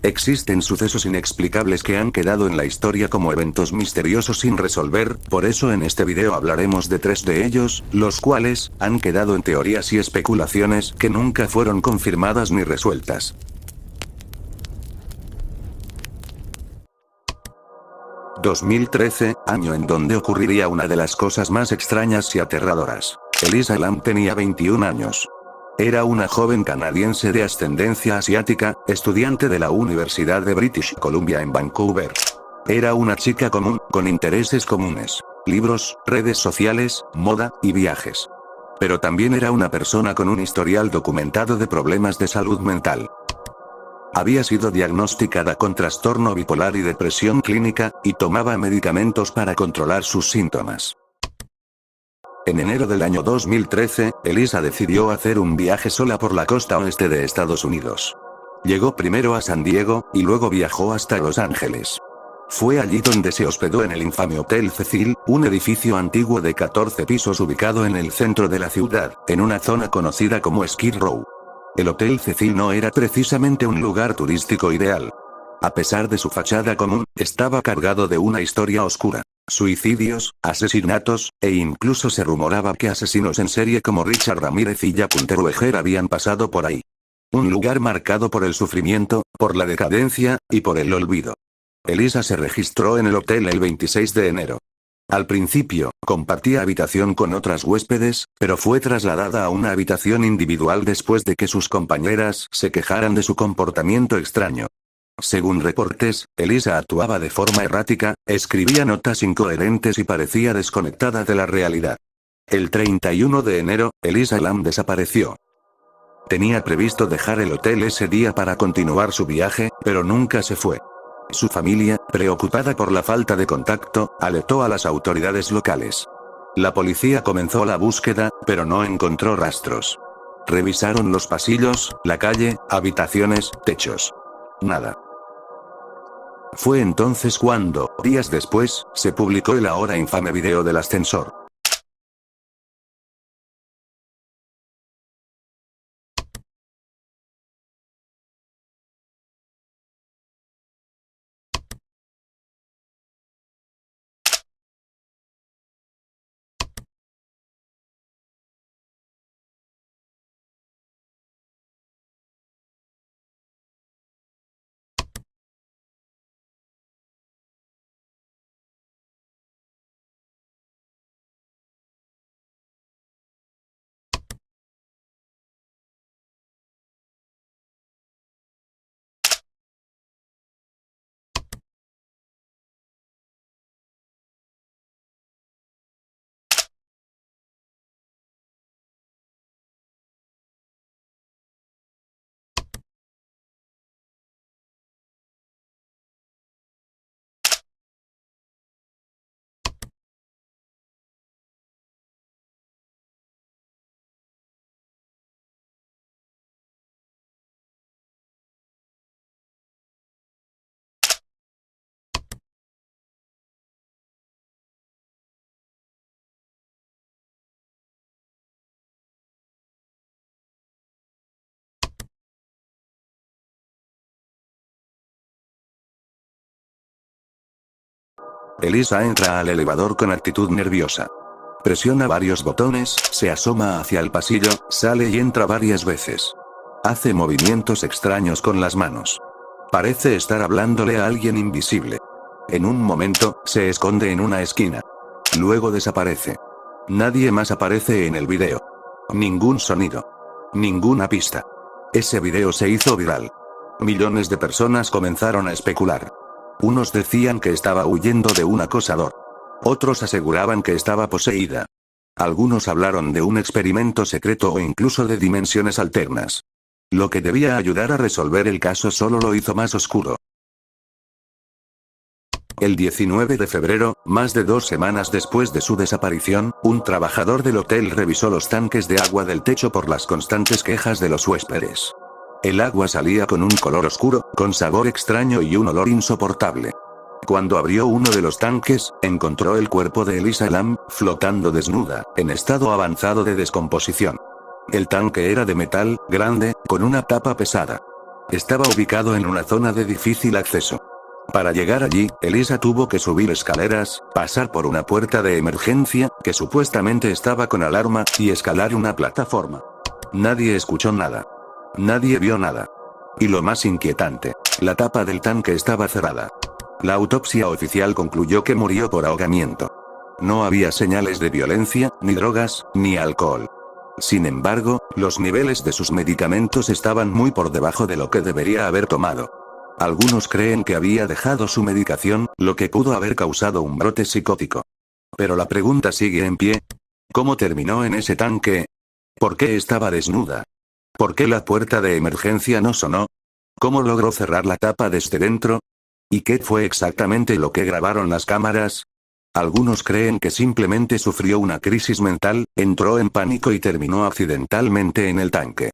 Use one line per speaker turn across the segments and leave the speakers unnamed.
Existen sucesos inexplicables que han quedado en la historia como eventos misteriosos sin resolver, por eso en este video hablaremos de 3 de ellos, los cuales han quedado en teorías y especulaciones que nunca fueron confirmadas ni resueltas. 2013, año en donde ocurriría una de las cosas más extrañas y aterradoras. Elisa Lam tenía 21 años. Era una joven canadiense de ascendencia asiática, estudiante de la Universidad de British Columbia en Vancouver. Era una chica común, con intereses comunes: libros, redes sociales, moda, y viajes. Pero también era una persona con un historial documentado de problemas de salud mental. Había sido diagnosticada con trastorno bipolar y depresión clínica, y tomaba medicamentos para controlar sus síntomas. En enero del año 2013, Elisa decidió hacer un viaje sola por la costa oeste de Estados Unidos. Llegó primero a San Diego, y luego viajó hasta Los Ángeles. Fue allí donde se hospedó en el infame Hotel Cecil, un edificio antiguo de 14 pisos ubicado en el centro de la ciudad, en una zona conocida como Skid Row. El Hotel Cecil no era precisamente un lugar turístico ideal. A pesar de su fachada común, estaba cargado de una historia oscura. Suicidios, asesinatos, e incluso se rumoraba que asesinos en serie como Richard Ramírez y Jack Unterweger habían pasado por ahí. Un lugar marcado por el sufrimiento, por la decadencia, y por el olvido. Elisa se registró en el hotel el 26 de enero. Al principio, compartía habitación con otras huéspedes, pero fue trasladada a una habitación individual después de que sus compañeras se quejaran de su comportamiento extraño. Según reportes, Elisa actuaba de forma errática, escribía notas incoherentes y parecía desconectada de la realidad. El 31 de enero, Elisa Lam desapareció. Tenía previsto dejar el hotel ese día para continuar su viaje, pero nunca se fue. Su familia, preocupada por la falta de contacto, alertó a las autoridades locales. La policía comenzó la búsqueda, pero no encontró rastros. Revisaron los pasillos, la calle, habitaciones, techos. Nada. Fue entonces cuando, días después, se publicó el ahora infame video del ascensor. Elisa entra al elevador con actitud nerviosa. Presiona varios botones, se asoma hacia el pasillo, sale y entra varias veces. Hace movimientos extraños con las manos. Parece estar hablándole a alguien invisible. En un momento, se esconde en una esquina. Luego desaparece. Nadie más aparece en el video. Ningún sonido. Ninguna pista. Ese video se hizo viral. Millones de personas comenzaron a especular. Unos decían que estaba huyendo de un acosador. Otros aseguraban que estaba poseída. Algunos hablaron de un experimento secreto o incluso de dimensiones alternas. Lo que debía ayudar a resolver el caso solo lo hizo más oscuro. El 19 de febrero, más de 2 semanas después de su desaparición, un trabajador del hotel revisó los tanques de agua del techo por las constantes quejas de los huéspedes. El agua salía con un color oscuro, con sabor extraño y un olor insoportable. Cuando abrió uno de los tanques, encontró el cuerpo de Elisa Lam, flotando desnuda, en estado avanzado de descomposición. El tanque era de metal, grande, con una tapa pesada. Estaba ubicado en una zona de difícil acceso. Para llegar allí, Elisa tuvo que subir escaleras, pasar por una puerta de emergencia, que supuestamente estaba con alarma, y escalar una plataforma. Nadie escuchó nada. Nadie vio nada. Y lo más inquietante, la tapa del tanque estaba cerrada. La autopsia oficial concluyó que murió por ahogamiento. No había señales de violencia, ni drogas, ni alcohol. Sin embargo, los niveles de sus medicamentos estaban muy por debajo de lo que debería haber tomado. Algunos creen que había dejado su medicación, lo que pudo haber causado un brote psicótico. Pero la pregunta sigue en pie. ¿Cómo terminó en ese tanque? ¿Por qué estaba desnuda? ¿Por qué la puerta de emergencia no sonó? ¿Cómo logró cerrar la tapa desde dentro? ¿Y qué fue exactamente lo que grabaron las cámaras? Algunos creen que simplemente sufrió una crisis mental, entró en pánico y terminó accidentalmente en el tanque.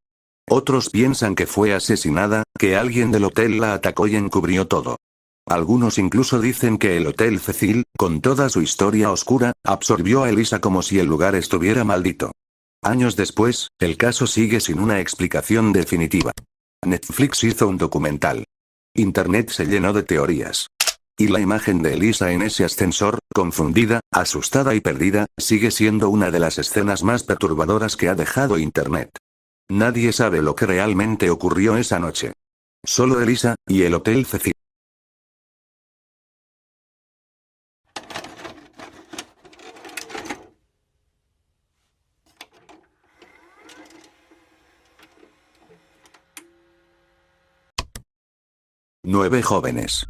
Otros piensan que fue asesinada, que alguien del hotel la atacó y encubrió todo. Algunos incluso dicen que el Hotel Cecil, con toda su historia oscura, absorbió a Elisa como si el lugar estuviera maldito. Años después, el caso sigue sin una explicación definitiva. Netflix hizo un documental. Internet se llenó de teorías. Y la imagen de Elisa en ese ascensor, confundida, asustada y perdida, sigue siendo una de las escenas más perturbadoras que ha dejado Internet. Nadie sabe lo que realmente ocurrió esa noche. Solo Elisa, y el Hotel Cecil. Nueve jóvenes.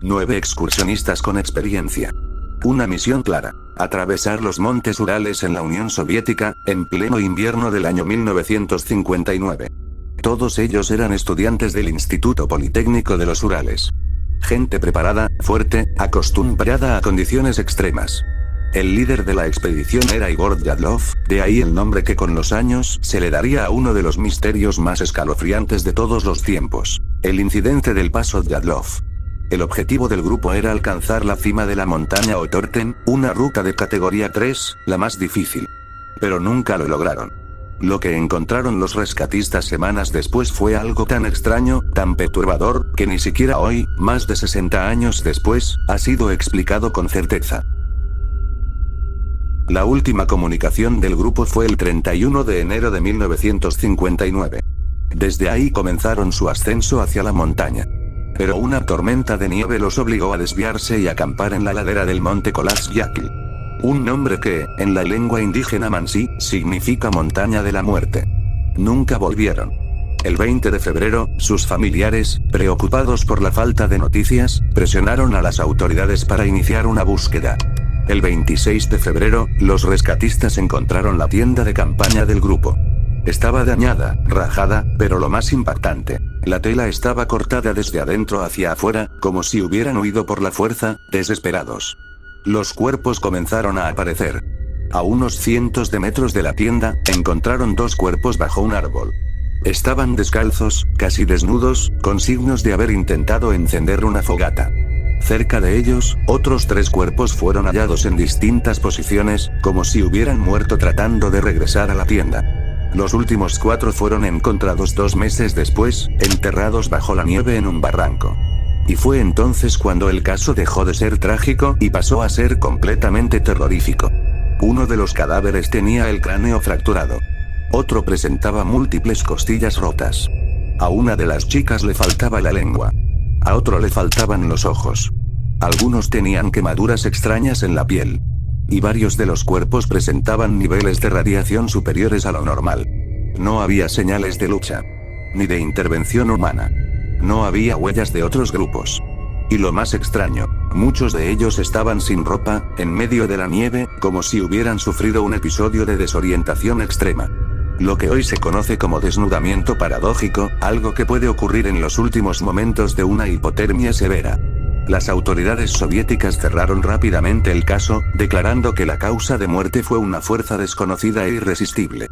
9 excursionistas con experiencia. Una misión clara: atravesar los montes Urales en la Unión Soviética, en pleno invierno del año 1959. Todos ellos eran estudiantes del Instituto Politécnico de los Urales. Gente preparada, fuerte, acostumbrada a condiciones extremas. El líder de la expedición era Igor Yadlov, de ahí el nombre que con los años se le daría a uno de los misterios más escalofriantes de todos los tiempos: el incidente del paso Yadlov. El objetivo del grupo era alcanzar la cima de la montaña Otorten, una ruta de categoría 3, la más difícil. Pero nunca lo lograron. Lo que encontraron los rescatistas semanas después fue algo tan extraño, tan perturbador, que ni siquiera hoy, más de 60 años después, ha sido explicado con certeza. La última comunicación del grupo fue el 31 de enero de 1959. Desde ahí comenzaron su ascenso hacia la montaña. Pero una tormenta de nieve los obligó a desviarse y acampar en la ladera del monte Kolasgyakl. Un nombre que, en la lengua indígena mansí, significa montaña de la muerte. Nunca volvieron. El 20 de febrero, sus familiares, preocupados por la falta de noticias, presionaron a las autoridades para iniciar una búsqueda. El 26 de febrero, los rescatistas encontraron la tienda de campaña del grupo. Estaba dañada, rajada, pero lo más impactante, la tela estaba cortada desde adentro hacia afuera, como si hubieran huido por la fuerza, desesperados. Los cuerpos comenzaron a aparecer. A unos cientos de metros de la tienda, encontraron 2 cuerpos bajo un árbol. Estaban descalzos, casi desnudos, con signos de haber intentado encender una fogata. Cerca de ellos, otros 3 cuerpos fueron hallados en distintas posiciones, como si hubieran muerto tratando de regresar a la tienda. Los últimos 4 fueron encontrados 2 meses después, enterrados bajo la nieve en un barranco. Y fue entonces cuando el caso dejó de ser trágico y pasó a ser completamente terrorífico. Uno de los cadáveres tenía el cráneo fracturado. Otro presentaba múltiples costillas rotas. A una de las chicas le faltaba la lengua. A otro le faltaban los ojos. Algunos tenían quemaduras extrañas en la piel. Y varios de los cuerpos presentaban niveles de radiación superiores a lo normal. No había señales de lucha. Ni de intervención humana. No había huellas de otros grupos. Y lo más extraño, muchos de ellos estaban sin ropa, en medio de la nieve, como si hubieran sufrido un episodio de desorientación extrema. Lo que hoy se conoce como desnudamiento paradójico, algo que puede ocurrir en los últimos momentos de una hipotermia severa. Las autoridades soviéticas cerraron rápidamente el caso, declarando que la causa de muerte fue una fuerza desconocida e irresistible.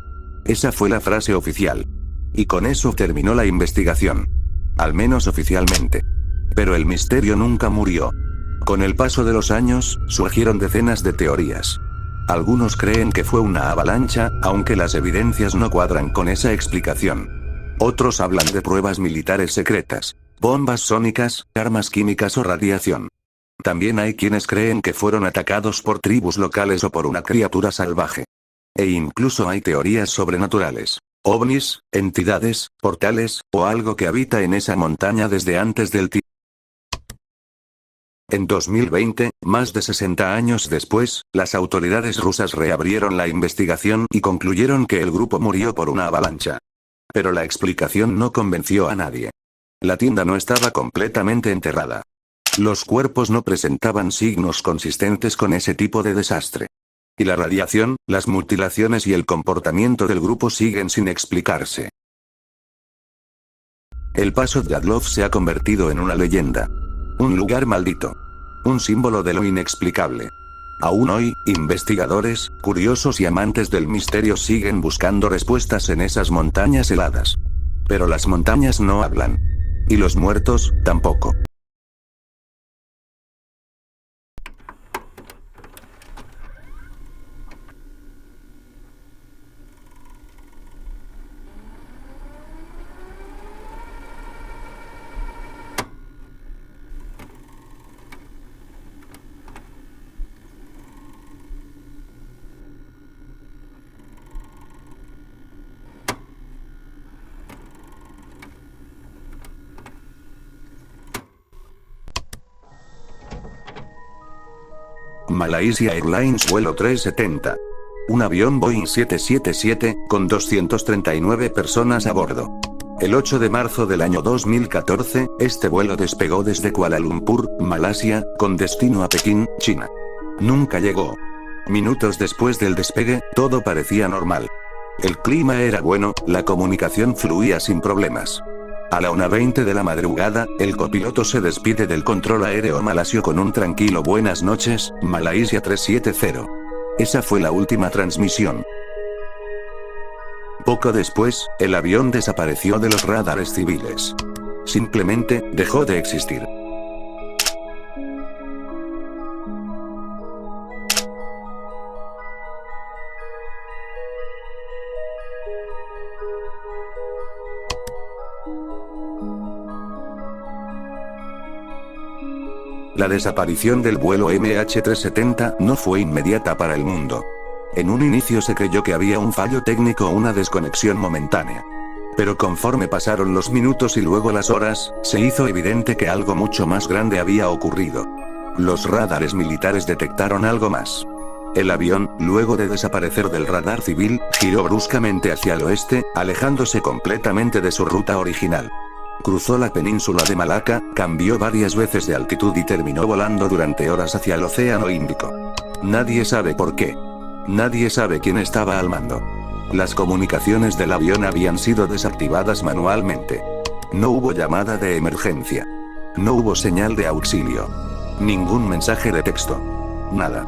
Esa fue la frase oficial. Y con eso terminó la investigación. Al menos oficialmente. Pero el misterio nunca murió. Con el paso de los años, surgieron decenas de teorías. Algunos creen que fue una avalancha, aunque las evidencias no cuadran con esa explicación. Otros hablan de pruebas militares secretas, bombas sónicas, armas químicas o radiación. También hay quienes creen que fueron atacados por tribus locales o por una criatura salvaje. E incluso hay teorías sobrenaturales. OVNIs, entidades, portales, o algo que habita en esa montaña desde antes del tiempo. En 2020, más de 60 años después, las autoridades rusas reabrieron la investigación y concluyeron que el grupo murió por una avalancha. Pero la explicación no convenció a nadie. La tienda no estaba completamente enterrada. Los cuerpos no presentaban signos consistentes con ese tipo de desastre. Y la radiación, las mutilaciones y el comportamiento del grupo siguen sin explicarse. El paso Dyatlov se ha convertido en una leyenda. Un lugar maldito. Un símbolo de lo inexplicable. Aún hoy, investigadores, curiosos y amantes del misterio siguen buscando respuestas en esas montañas heladas. Pero las montañas no hablan. Y los muertos, tampoco. Malaysia Airlines vuelo 370. Un avión Boeing 777, con 239 personas a bordo. El 8 de marzo del año 2014, este vuelo despegó desde Kuala Lumpur, Malasia, con destino a Pekín, China. Nunca llegó. Minutos después del despegue, todo parecía normal. El clima era bueno, la comunicación fluía sin problemas. A la 1:20 de la madrugada, el copiloto se despide del control aéreo malasio con un tranquilo buenas noches, Malaysia 370. Esa fue la última transmisión. Poco después, el avión desapareció de los radares civiles. Simplemente, dejó de existir. La desaparición del vuelo MH370 no fue inmediata para el mundo. En un inicio se creyó que había un fallo técnico o una desconexión momentánea. Pero conforme pasaron los minutos y luego las horas, se hizo evidente que algo mucho más grande había ocurrido. Los radares militares detectaron algo más. El avión, luego de desaparecer del radar civil, giró bruscamente hacia el oeste, alejándose completamente de su ruta original. Cruzó la península de Malaca, cambió varias veces de altitud y terminó volando durante horas hacia el Océano Índico. Nadie sabe por qué. Nadie sabe quién estaba al mando. Las comunicaciones del avión habían sido desactivadas manualmente. No hubo llamada de emergencia. No hubo señal de auxilio. Ningún mensaje de texto. Nada.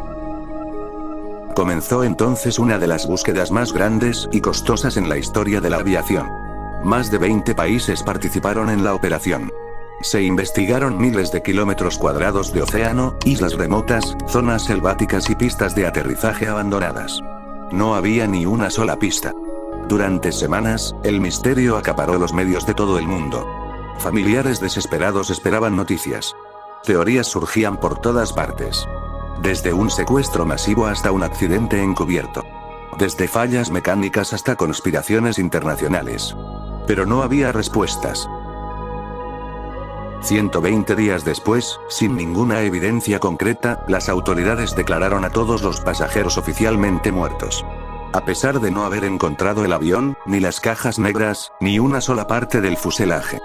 Comenzó entonces una de las búsquedas más grandes y costosas en la historia de la aviación. Más de 20 países participaron en la operación. Se investigaron miles de kilómetros cuadrados de océano, islas remotas, zonas selváticas y pistas de aterrizaje abandonadas. No había ni una sola pista. Durante semanas, el misterio acaparó los medios de todo el mundo. Familiares desesperados esperaban noticias. Teorías surgían por todas partes. Desde un secuestro masivo hasta un accidente encubierto. Desde fallas mecánicas hasta conspiraciones internacionales. Pero no había respuestas. 120 días después, sin ninguna evidencia concreta, las autoridades declararon a todos los pasajeros oficialmente muertos. A pesar de no haber encontrado el avión, ni las cajas negras, ni una sola parte del fuselaje.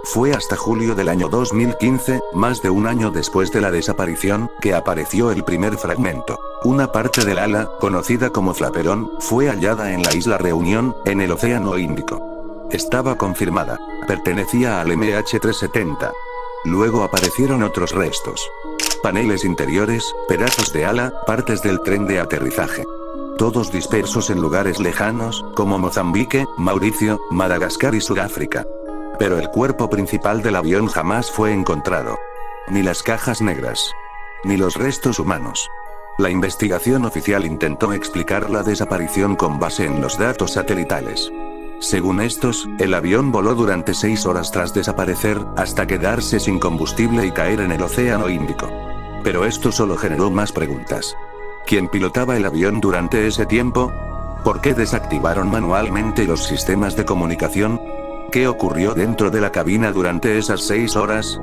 Fue hasta julio del año 2015, más de un año después de la desaparición, que apareció el primer fragmento. Una parte del ala, conocida como flaperón, fue hallada en la isla Reunión, en el Océano Índico. Estaba confirmada. Pertenecía al MH370. Luego aparecieron otros restos. Paneles interiores, pedazos de ala, partes del tren de aterrizaje. Todos dispersos en lugares lejanos, como Mozambique, Mauricio, Madagascar y Sudáfrica. Pero el cuerpo principal del avión jamás fue encontrado. Ni las cajas negras. Ni los restos humanos. La investigación oficial intentó explicar la desaparición con base en los datos satelitales. Según estos, el avión voló durante 6 horas tras desaparecer, hasta quedarse sin combustible y caer en el Océano Índico. Pero esto solo generó más preguntas. ¿Quién pilotaba el avión durante ese tiempo? ¿Por qué desactivaron manualmente los sistemas de comunicación? ¿Qué ocurrió dentro de la cabina durante esas 6 horas?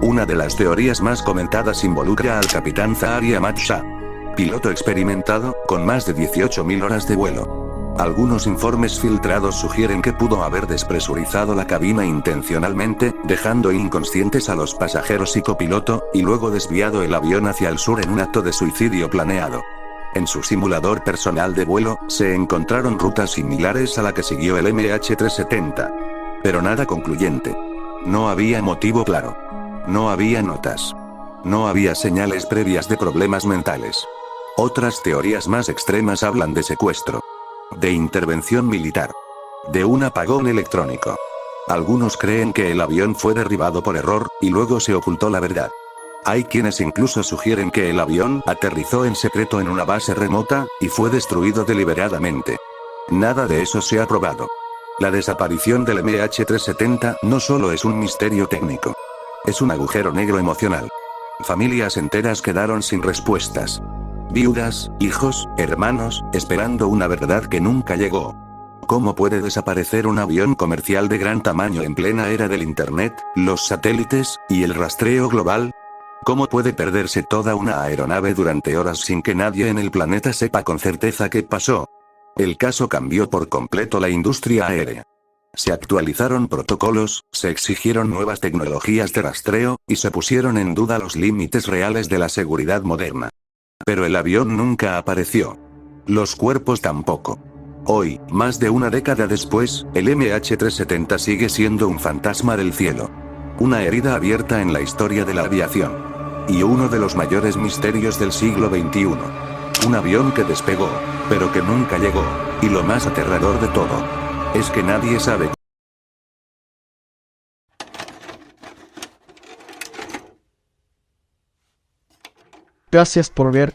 Una de las teorías más comentadas involucra al capitán Zaharia Ahmad Shah, piloto experimentado, con más de 18.000 horas de vuelo. Algunos informes filtrados sugieren que pudo haber despresurizado la cabina intencionalmente, dejando inconscientes a los pasajeros y copiloto, y luego desviado el avión hacia el sur en un acto de suicidio planeado. En su simulador personal de vuelo, se encontraron rutas similares a la que siguió el MH370. Pero nada concluyente. No había motivo claro. No había notas. No había señales previas de problemas mentales. Otras teorías más extremas hablan de secuestro, de intervención militar, de un apagón electrónico. Algunos creen que el avión fue derribado por error, y luego se ocultó la verdad. Hay quienes incluso sugieren que el avión aterrizó en secreto en una base remota, y fue destruido deliberadamente. Nada de eso se ha probado. La desaparición del MH370 no solo es un misterio técnico. Es un agujero negro emocional. Familias enteras quedaron sin respuestas. Viudas, hijos, hermanos, esperando una verdad que nunca llegó. ¿Cómo puede desaparecer un avión comercial de gran tamaño en plena era del Internet, los satélites, y el rastreo global? ¿Cómo puede perderse toda una aeronave durante horas sin que nadie en el planeta sepa con certeza qué pasó? El caso cambió por completo la industria aérea. Se actualizaron protocolos, se exigieron nuevas tecnologías de rastreo, y se pusieron en duda los límites reales de la seguridad moderna. Pero el avión nunca apareció. Los cuerpos tampoco. Hoy, más de una década después, el MH370 sigue siendo un fantasma del cielo. Una herida abierta en la historia de la aviación. Y uno de los mayores misterios del siglo XXI. Un avión que despegó, pero que nunca llegó. Y lo más aterrador de todo, es que nadie sabe.
Gracias por ver